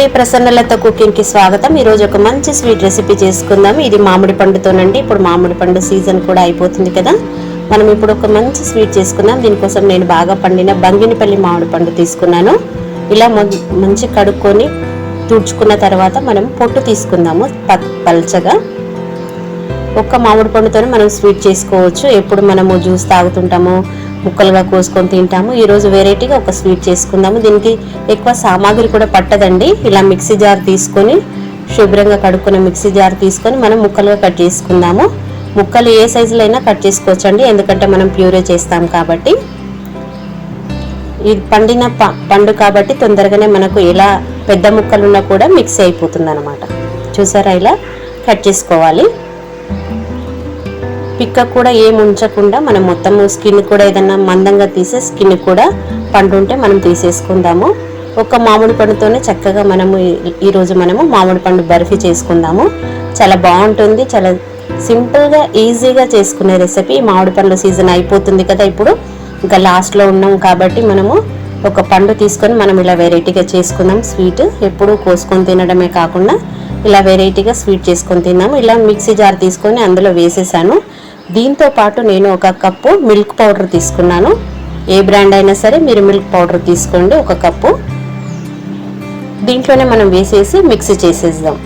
అండి, ప్రసన్నలత కుకింగ్ కి స్వాగతం. ఈ రోజు ఒక మంచి స్వీట్ రెసిపీ చేసుకుందాం. ఇది మామిడి పండుతోనండి. ఇప్పుడు మామిడి పండు సీజన్ కూడా అయిపోతుంది కదా. మనం ఇప్పుడు ఒక మంచి స్వీట్ చేసుకుందాం. దీనికోసం నేను బాగా పండిన బంగినపల్లి మామిడి పండు తీసుకున్నాను. ఇలా మంచి కడుక్కొని తుడుచుకున్న తర్వాత మనం పొట్టు తీసుకుందాము పల్చగా. ఒక్క మామిడి పండుతోనే మనం స్వీట్ చేసుకోవచ్చు. ఎప్పుడు మనము జ్యూస్ తాగుతుంటాము, ముక్కలుగా కోసుకొని తింటాము. ఈరోజు వెరైటీగా ఒక స్వీట్ చేసుకుందాము. దీనికి ఎక్కువ సామాగ్రి కూడా పట్టదండి. ఇలా మిక్సీ జార్ తీసుకొని శుభ్రంగా కడుక్కున్న మిక్సీ జార్ తీసుకొని మనం ముక్కలుగా కట్ చేసుకుందాము. ముక్కలు ఏ సైజులో అయినా కట్ చేసుకోవచ్చండి, ఎందుకంటే మనం ప్యూరే చేస్తాం కాబట్టి. ఇది పండిన పండు కాబట్టి తొందరగానే మనకు ఎలా పెద్ద ముక్కలున్నా కూడా మిక్స్ అయిపోతుంది అన్నమాట. చూసారా, ఇలా కట్ చేసుకోవాలి. పిక్క కూడా ఏం ఉంచకుండా మనం మొత్తం స్కిన్ కూడా ఏదన్నా మందంగా తీసే స్కిన్ కూడా పండు ఉంటే మనం తీసేసుకుందాము. ఒక మామిడి పండుతోనే చక్కగా మనము ఈరోజు మామిడి పండు బర్ఫీ చేసుకుందాము. చాలా బాగుంటుంది. చాలా సింపుల్గా ఈజీగా చేసుకునే రెసిపీ. మామిడి పండ్ల సీజన్ అయిపోతుంది కదా, ఇప్పుడు ఇంకా లాస్ట్లో ఉన్నాం కాబట్టి మనము ఒక పండు తీసుకొని మనం ఇలా వెరైటీగా చేసుకుందాం స్వీట్. ఎప్పుడు కోసుకొని తినడమే కాకుండా ఇలా వెరైటీగా స్వీట్ చేసుకొని తిన్నాము. ఇలా మిక్సీ జార్ తీసుకొని అందులో వేసేసాను. దీంతో పాటు నేను ఒక కప్పు మిల్క్ పౌడర్ తీసుకున్నాను. ఏ బ్రాండ్ అయినా సరే మీరు మిల్క్ పౌడర్ తీసుకోండి, ఒక కప్పు. దీంట్లోనే మనం వేసేసి మిక్సీ చేసేద్దాం.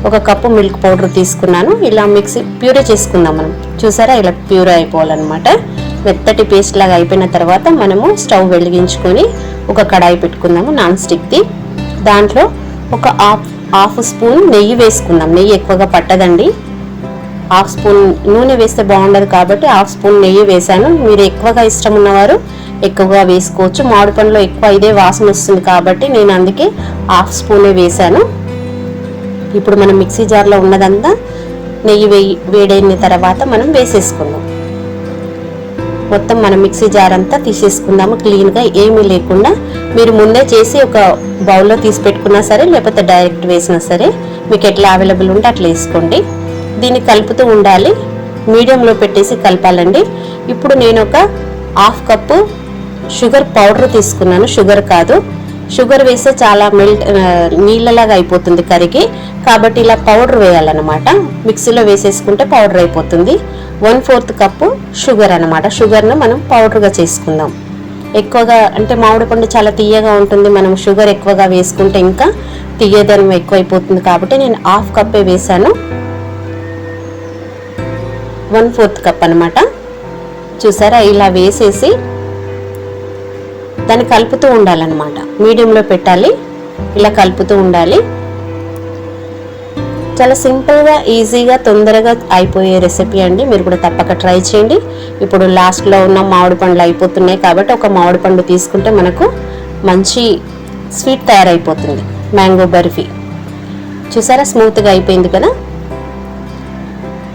ఒక కప్పు మిల్క్ పౌడర్ తీసుకున్నాను. ఇలా మిక్సీ ప్యూరే చేసుకుందాం మనం. చూసారా, ఇలా ప్యూరే అయిపోవాలన్నమాట. మెత్తటి పేస్ట్ లాగా అయిపోయిన తర్వాత మనము స్టవ్ వెలిగించుకొని ఒక కడాయి పెట్టుకుందాము నాన్ స్టిక్ది. దాంట్లో ఒక హాఫ్ స్పూన్ నెయ్యి వేసుకుందాం. నెయ్యి ఎక్కువగా పట్టదండి. హాఫ్ స్పూన్ నూనె వేస్తే బాగుండదు కాబట్టి హాఫ్ స్పూన్ నెయ్యి వేసాను. మీరు ఎక్కువగా ఇష్టం ఉన్నవారు ఎక్కువగా వేసుకోవచ్చు. మామిడి పండులో ఎక్కువ ఇదే వాసన వస్తుంది కాబట్టి నేను అందుకే హాఫ్ స్పూనే వేసాను. ఇప్పుడు మనం మిక్సీ జార్లో ఉన్నదంతా నెయ్యి వేడైన తర్వాత మనం వేసేసుకుందాం. మొత్తం మనం మిక్సీ జార్ అంతా తీసేసుకుందాము క్లీన్గా, ఏమీ లేకుండా. మీరు ముందే చేసి ఒక బౌల్లో తీసి పెట్టుకున్నా సరే, లేకపోతే డైరెక్ట్ వేసినా సరే, మీకు ఎట్లా అవైలబుల్ ఉంటే అట్లా వేసుకోండి. దీన్ని కలుపుతూ ఉండాలి. మీడియంలో పెట్టేసి కలపాలండి. ఇప్పుడు నేను ఒక హాఫ్ కప్పు షుగర్ పౌడర్ తీసుకున్నాను. షుగర్ కాదు, షుగర్ వేస్తే చాలా నీళ్ళలాగా అయిపోతుంది కరిగి, కాబట్టి ఇలా పౌడర్ వేయాలన్నమాట. మిక్సీలో వేసేసుకుంటే పౌడర్ అయిపోతుంది. 1/4 కప్పు షుగర్ అనమాట. షుగర్ను మనం పౌడర్గా చేసుకుందాం. ఎక్కువగా అంటే మామిడి పండు చాలా తీయగా ఉంటుంది. మనం షుగర్ ఎక్కువగా వేసుకుంటే ఇంకా తీయదనం ఎక్కువైపోతుంది కాబట్టి నేను హాఫ్ కప్పే వేసాను. 1/4 కప్ అనమాట. చూసారా, ఇలా వేసేసి దాన్ని కలుపుతూ ఉండాలన్నమాట. మీడియంలో పెట్టాలి, ఇలా కలుపుతూ ఉండాలి. చాలా సింపుల్గా, ఈజీగా, తొందరగా అయిపోయే రెసిపీ అండి. మీరు కూడా తప్పక ట్రై చేయండి. ఇప్పుడు లాస్ట్లో ఉన్న మామిడి పండ్లు అయిపోతున్నాయి కాబట్టి ఒక మామిడి పండు తీసుకుంటే మనకు మంచి స్వీట్ తయారైపోతుంది. మ్యాంగో బర్ఫీ. చూసారా, స్మూత్గా అయిపోయింది కదా.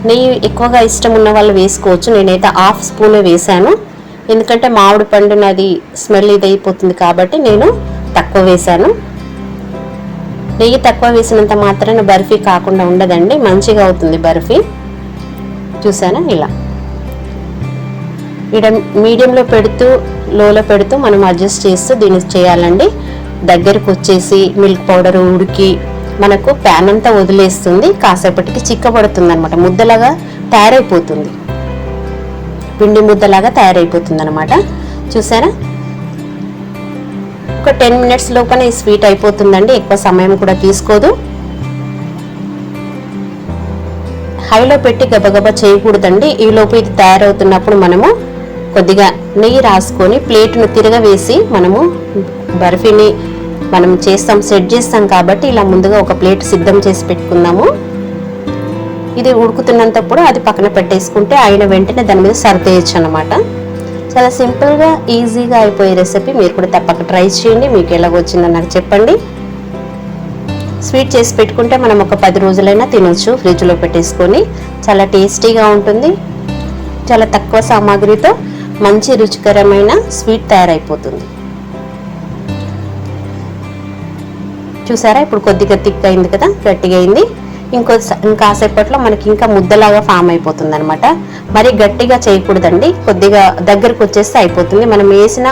నెయ్యి ఎక్కువగా ఇష్టం ఉన్న వాళ్ళు వేసుకోవచ్చు. నేనైతే హాఫ్ స్పూనే వేసాను, ఎందుకంటే మామిడి పండు నాది స్మెల్ ఇది అయిపోతుంది కాబట్టి నేను తక్కువ వేసాను. నెయ్యి తక్కువ వేసినంత మాత్రాన బర్ఫీ కాకుండా ఉండదండి, మంచిగా అవుతుంది బర్ఫీ. చూసానా, ఇలా ఇక్కడ మీడియంలో పెడుతూ లోలో పెడుతూ మనం అడ్జస్ట్ చేస్తూ దీన్ని చేయాలండి. దగ్గరకు వచ్చేసి మిల్క్ పౌడర్ ఉడికి మనకు ప్యాన్ అంతా వదిలేస్తుంది. కాసేపటికి చిక్కబడుతుంది అనమాట, ముద్దలాగా తయారైపోతుంది, పిండి ముద్దలాగా తయారైపోతుంది అనమాట. చూసారా, ఒక 10 మినిట్స్ లోపల ఈ స్వీట్ అయిపోతుందండి. ఎక్కువ సమయం కూడా తీసుకోదు. హైలో పెట్టి గబగబా చేయకూడదండి. ఈ లోపు ఇది తయారవుతున్నప్పుడు మనము కొద్దిగా నెయ్యి రాసుకొని ప్లేట్ను తిరగవేసి మనము బర్ఫీని మనం సెట్ చేస్తాం కాబట్టి ఇలా ముందుగా ఒక ప్లేట్ సిద్ధం చేసి పెట్టుకుందాము. ఇది ఉడుకుతున్నంతప్పుడు అది పక్కన పెట్టేసుకుంటే అయిన వెంటనే దాని మీద సర్దేయచ్చు అనమాట. చాలా సింపుల్గా, ఈజీగా అయిపోయే రెసిపీ. మీరు కూడా తప్పక ట్రై చేయండి. మీకు ఎలా వచ్చిందో నాకు చెప్పండి. స్వీట్ చేసి పెట్టుకుంటే మనం ఒక 10 రోజులైనా తినొచ్చు ఫ్రిడ్జ్లో పెట్టేసుకొని. చాలా టేస్టీగా ఉంటుంది. చాలా తక్కువ సామాగ్రితో మంచి రుచికరమైన స్వీట్ తయారైపోతుంది. చూసారా, ఇప్పుడు కొద్దిగా థిక్ అయింది కదా, గట్టిగా అయింది. ఇంకాసేపట్లో మనకి ఇంకా ముద్దలాగా ఫామ్ అయిపోతుంది అనమాట. మరి గట్టిగా చేయకూడదండి, కొద్దిగా దగ్గరకు వచ్చేస్తే అయిపోతుంది. మనం వేసిన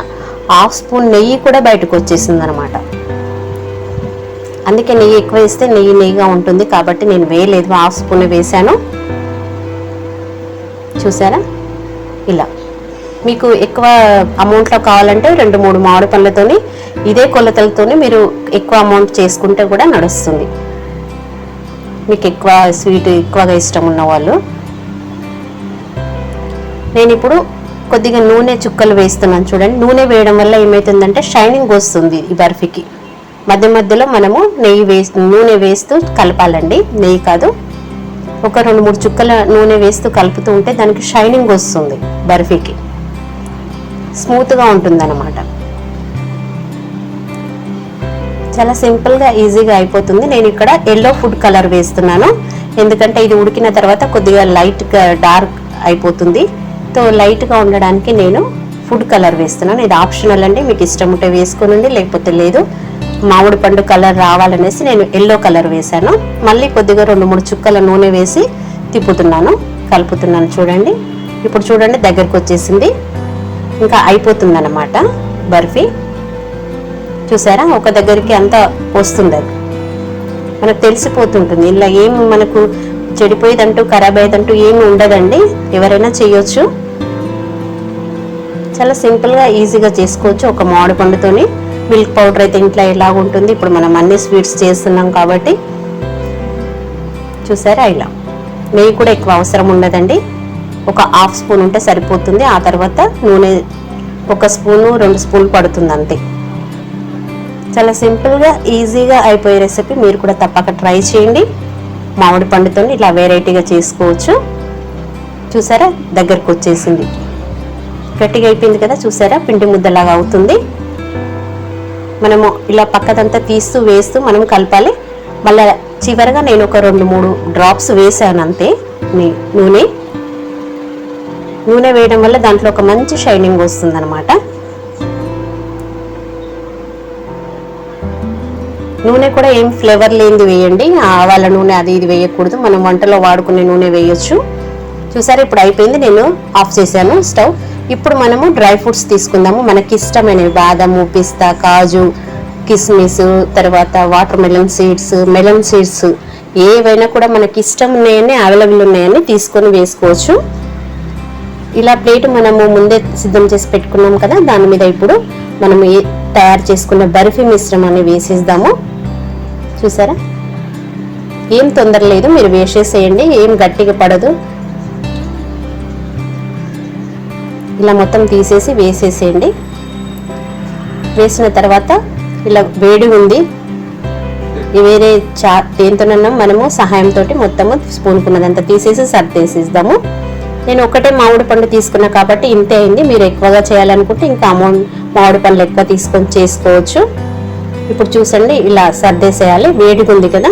హాఫ్ స్పూన్ నెయ్యి కూడా బయటకు వచ్చేసింది అనమాట. అందుకే నెయ్యి ఎక్కువ వేస్తే నెయ్యిగా ఉంటుంది కాబట్టి నేను వేయలేదు, హాఫ్ స్పూన్ వేసాను. చూసారా ఇలా. మీకు ఎక్కువ అమౌంట్లో కావాలంటే 2-3 మామిడి పండ్లతోని ఇదే కొలతలతోని మీరు ఎక్కువ అమౌంట్ చేసుకుంటే కూడా నడుస్తుంది. మీకు ఎక్కువ స్వీట్ ఎక్కువగా ఇష్టం ఉన్న వాళ్ళు. నేను ఇప్పుడు కొద్దిగా నూనె చుక్కలు వేస్తున్నాను చూడండి. నూనె వేయడం వల్ల ఏమవుతుందంటే షైనింగ్ వస్తుంది ఈ బర్ఫీకి. మధ్య మధ్యలో మనము నూనె వేస్తూ కలపాలండి, నెయ్యి కాదు. ఒక 2-3 చుక్కల నూనె వేస్తూ కలుపుతూ ఉంటే దానికి షైనింగ్ వస్తుంది, బర్ఫీకి స్మూత్గా ఉంటుంది అన్నమాట. చాలా సింపుల్గా ఈజీగా అయిపోతుంది. నేను ఇక్కడ ఎల్లో ఫుడ్ కలర్ వేస్తున్నాను, ఎందుకంటే ఇది ఉడికిన తర్వాత కొద్దిగా లైట్గా డార్క్ అయిపోతుంది. తో లైట్గా ఉండడానికి నేను ఫుడ్ కలర్ వేస్తున్నాను. ఇది ఆప్షనల్ అండి, మీకు ఇష్టం ఉంటే వేసుకోనండి, లేకపోతే లేదు. మామిడి పండు కలర్ రావాలనేసి నేను ఎల్లో కలర్ వేసాను. మళ్ళీ కొద్దిగా 2-3 చుక్కల నూనె వేసి తిప్పుతున్నాను, కలుపుతున్నాను. చూడండి ఇప్పుడు చూడండి దగ్గరకు వచ్చేసింది, ఇంకా అయిపోతుంది అన్నమాట బర్ఫీ. చూసారా ఒక దగ్గరికి అంతా వస్తుంది, అది మనకు తెలిసిపోతుంటుంది. ఇలా ఏం మనకు చెడిపోయేదంటూ ఖరాబ్ అయ్యేదంటూ ఏమి ఉండదండి, ఎవరైనా చేయొచ్చు. చాలా సింపుల్గా ఈజీగా చేసుకోవచ్చు. ఒక మామిడి పండుతోని మిల్క్ పౌడర్ అయితే ఇంట్లో ఎలా ఉంటుంది, ఇప్పుడు మనం అన్ని స్వీట్స్ చేస్తున్నాం కాబట్టి. చూసారా ఇలా. నెయ్యి కూడా ఎక్కువ అవసరం ఉండదండి, ఒక హాఫ్ స్పూన్ ఉంటే సరిపోతుంది. ఆ తర్వాత నూనె 1 స్పూను 2 స్పూన్లు పడుతుంది అంతే. చాలా సింపుల్గా ఈజీగా అయిపోయే రెసిపీ. మీరు కూడా తప్పక ట్రై చేయండి. మామిడి పండుతో ఇలా వెరైటీగా చేసుకోవచ్చు. చూసారా దగ్గరకు వచ్చేసింది, గట్టిగా అయిపోయింది కదా. చూసారా పిండి ముద్దలాగా అవుతుంది. మనము ఇలా పక్కదంతా తీస్తూ వేస్తూ మనం కలపాలి. మళ్ళీ చివరగా నేను ఒక 2-3 డ్రాప్స్ వేసాను అంతే నూనె వేయడం వల్ల దాంట్లో ఒక మంచి షైనింగ్ వస్తుంది అనమాట. నూనె కూడా ఏం ఫ్లేవర్ లేనిది వేయండి, ఆవాల నూనె అది ఇది వేయకూడదు. మనం వంటలో వాడుకునే నూనె వేయొచ్చు. చూసారా ఇప్పుడు అయిపోయింది, నేను ఆఫ్ చేశాను స్టవ్. ఇప్పుడు మనము డ్రై ఫ్రూట్స్ తీసుకుందాము. మనకి ఇష్టమైనవి బాదము, పిస్తా, కాజు, కిస్మిస్, తర్వాత వాటర్ మెలన్ సీడ్స్ ఏవైనా కూడా మనకి ఇష్టం ఉన్నాయని, అవైలబుల్ ఉన్నాయని తీసుకొని వేసుకోవచ్చు. ఇలా ప్లేట్ మనము ముందే సిద్ధం చేసి పెట్టుకున్నాం కదా, దాని మీద ఇప్పుడు మనం తయారు చేసుకున్న బర్ఫీ మిశ్రమాన్ని వేసేద్దాము. చూసారా ఏం తొందర లేదు, మీరు వేసేసేయండి, ఏం గట్టిగా పడదు. ఇలా మొత్తం తీసేసి వేసేసేయండి. వేసిన తర్వాత ఇలా వేడి ఉంది, వేరే దేంతోనన్నా మనము సహాయంతో మొత్తము స్పూన్ కున్నదంతా తీసేసి సర్దేసేద్దాము. నేను ఒకటే మామిడి పండు తీసుకున్నా కాబట్టి ఇంతే అయింది. మీరు ఎక్కువగా చేయాలనుకుంటే ఇంకా మామిడి పండ్లు ఎక్కువ తీసుకొని చేసుకోవచ్చు. ఇప్పుడు చూసండి ఇలా సర్దేసేయాలి. వేడిగా ఉంది కదా,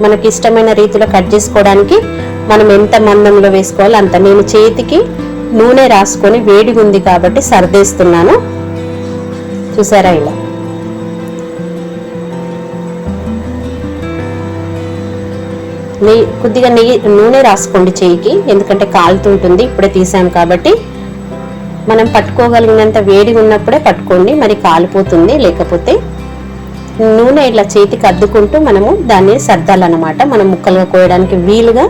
మనకి ఇష్టమైన రీతిలో కట్ చేసుకోవడానికి మనం ఎంత మందంలో వేసుకోవాలో అంత. నేను చేతికి నూనె రాసుకొని వేడిగా ఉంది కాబట్టి సర్దేస్తున్నాను. చూసారా ఇలా. కొద్దిగా నూనె రాసుకోండి చేయికి, ఎందుకంటే కాలుతుంటుంది. ఇప్పుడే తీసాను కాబట్టి మనం పట్టుకోగలిగినంత వేడిగా ఉన్నప్పుడే పట్టుకోండి, మరి కాలిపోతుంది. లేకపోతే నూనె ఇలా చేతికి అద్దుకుంటూ మనము దాన్ని సర్దాలన్నమాట. మనం ముక్కలుగా కోయడానికి వీలుగా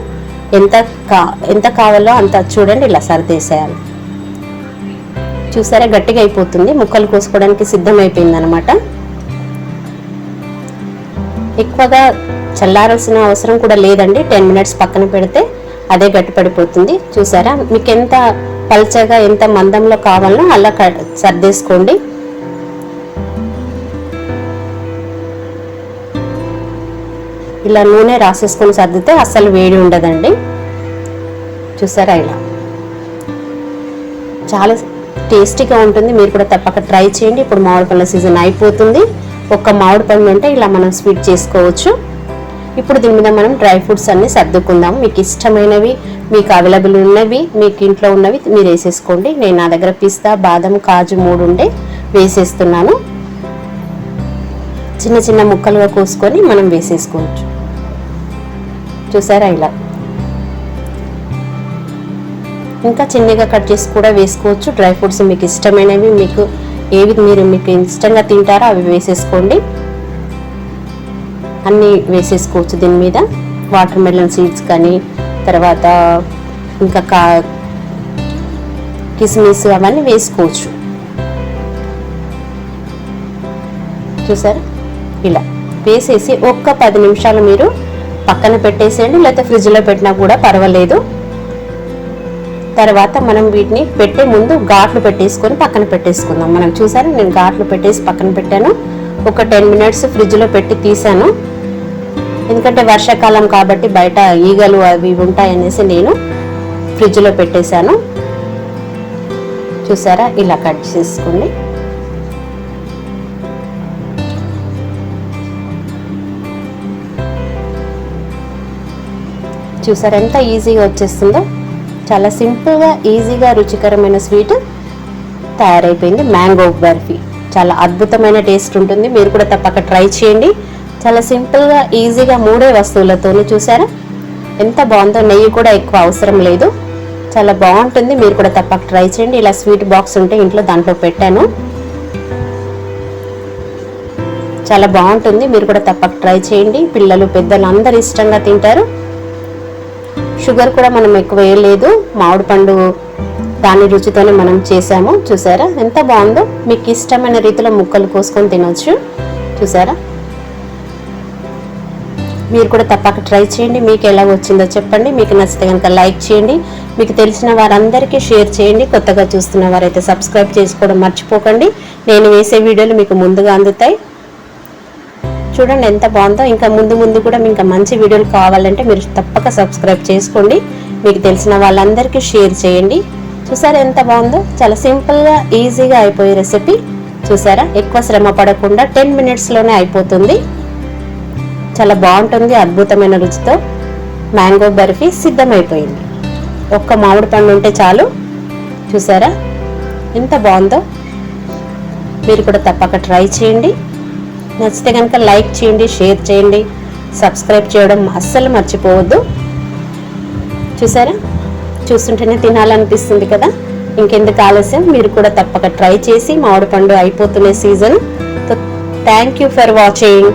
ఎంత కావాలో అంత చూడండి, ఇలా సర్దేసేయాలి. చూసారా గట్టిగా అయిపోతుంది, ముక్కలు కోసుకోవడానికి సిద్ధమైపోయింది అనమాట. ఎక్కువగా చల్లారాల్సిన అవసరం కూడా లేదండి, 10 మినిట్స్ పక్కన పెడితే అదే గట్టి పడిపోతుంది. చూసారా మీకు ఎంత పల్చగా ఎంత మందంలో కావాలో అలా సర్దేసుకోండి. ఇలా నూనె రాసేసుకొని సర్దితే అస్సలు వేడి ఉండదండి. చూసారా ఇలా చాలా టేస్టీగా ఉంటుంది. మీరు కూడా తప్పక ట్రై చేయండి. ఇప్పుడు మామిడి పండ్ల సీజన్ అయిపోతుంది. ఒక్క మామిడి పండు ఉంటే ఇలా మనం స్వీట్ చేసుకోవచ్చు. ఇప్పుడు దీని మీద మనం డ్రై ఫ్రూట్స్ అన్ని సర్దుకుందాం. మీకు ఇష్టమైనవి, మీకు అవైలబుల్ ఉన్నవి, మీకు ఇంట్లో ఉన్నవి మీరు వేసేసుకోండి. నేను నా దగ్గర పిస్తా, బాదం, కాజు 3 ఉండే వేసేస్తున్నాను. చిన్న చిన్న ముక్కలుగా కోసుకొని మనం వేసేసుకోవచ్చు. చూసారా ఇలా. ఇంకా చిన్నగా కట్ చేసి కూడా వేసుకోవచ్చు. డ్రై ఫ్రూట్స్ మీకు ఇష్టమైనవి, మీకు ఇష్టంగా తింటారో అవి వేసేసుకోండి. అన్నీ వేసేసుకోవచ్చు దీని మీద. వాటర్ మెలన్ సీడ్స్ కానీ, తర్వాత ఇంకా కిస్మిస్ అవన్నీ వేసుకోవచ్చు. చూసారా, ఇలా వేసేసి ఒక్క 10 నిమిషాలు మీరు పక్కన పెట్టేసేయండి, లేకపోతే ఫ్రిడ్జ్లో పెట్టినా కూడా పర్వాలేదు. తర్వాత మనం వీటిని పెట్టే ముందు ఘాట్లు పెట్టేసుకొని పక్కన పెట్టేసుకుందాం. మనం చూసారా, నేను ఘాట్లు పెట్టేసి పక్కన పెట్టాను. ఒక 10 మినిట్స్ ఫ్రిడ్జ్లో పెట్టి తీసాను. ఎందుకంటే వర్షాకాలం కాబట్టి బయట ఈగలు అవి ఉంటాయనేసి నేను ఫ్రిడ్జ్లో పెట్టేశాను. చూసారా, ఇలా కట్ చేసుకోండి. చూసారా ఎంత ఈజీగా వచ్చేస్తుందో. చాలా సింపుల్గా, ఈజీగా, రుచికరమైన స్వీట్ తయారైపోయింది. మ్యాంగో బర్ఫీ చాలా అద్భుతమైన టేస్ట్ ఉంటుంది. మీరు కూడా తప్పక ట్రై చేయండి. చాలా సింపుల్గా, ఈజీగా 3 వస్తువులతోనే. చూసారా ఎంత బాగుందో. నెయ్యి కూడా ఎక్కువ అవసరం లేదు. చాలా బాగుంటుంది. మీరు కూడా తప్పక ట్రై చేయండి. ఇలా స్వీట్ బాక్స్ ఉంటే ఇంట్లో దాంట్లో పెట్టాను. చాలా బాగుంటుంది. మీరు కూడా తప్పక ట్రై చేయండి. పిల్లలు పెద్దలు అందరూ ఇష్టంగా తింటారు. షుగర్ కూడా మనం ఎక్కువ వేయలేదు. మామిడి పండు దాని రుచితోనే మనం చేసాము. చూసారా ఎంత బాగుందో. మీకు ఇష్టమైన రీతిలో ముక్కలు కోసుకొని తినొచ్చు. చూసారా, మీరు కూడా తప్పక ట్రై చేయండి. మీకు ఎలా వచ్చిందో చెప్పండి. మీకు నచ్చితే కనుక లైక్ చేయండి. మీకు తెలిసిన వారందరికీ షేర్ చేయండి. కొత్తగా చూస్తున్న వారైతే సబ్స్క్రైబ్ చేసుకోవడం మర్చిపోకండి. నేను వేసే వీడియోలు మీకు ముందుగా అందుతాయి. చూడండి ఎంత బాగుందో. ఇంకా ముందు కూడా ఇంకా మంచి వీడియోలు కావాలంటే మీరు తప్పక సబ్స్క్రైబ్ చేసుకోండి. మీకు తెలిసిన వాళ్ళందరికీ షేర్ చేయండి. చూసారా ఎంత బాగుందో. చాలా సింపుల్గా, ఈజీగా అయిపోయే రెసిపీ. చూసారా, ఎక్కువ శ్రమ పడకుండా 10 మినిట్స్లోనే అయిపోతుంది. చాలా బాగుంటుంది. అద్భుతమైన రుచితో మ్యాంగో బర్ఫీ సిద్ధమైపోయింది. ఒక్క మామిడి పండు ఉంటే చాలు. చూసారా ఎంత బాగుందో. మీరు కూడా తప్పక ట్రై చేయండి. నచ్చితే కనుక లైక్ చేయండి, షేర్ చేయండి, సబ్స్క్రైబ్ చేయడం అస్సలు మర్చిపోవద్దు. చూసారా, చూస్తుంటేనే తినాలనిపిస్తుంది కదా. ఇంకెందుకు ఆలస్యం, మీరు కూడా తప్పక ట్రై చేసి. మామిడి పండు అయిపోతున్న season. Thank you for watching.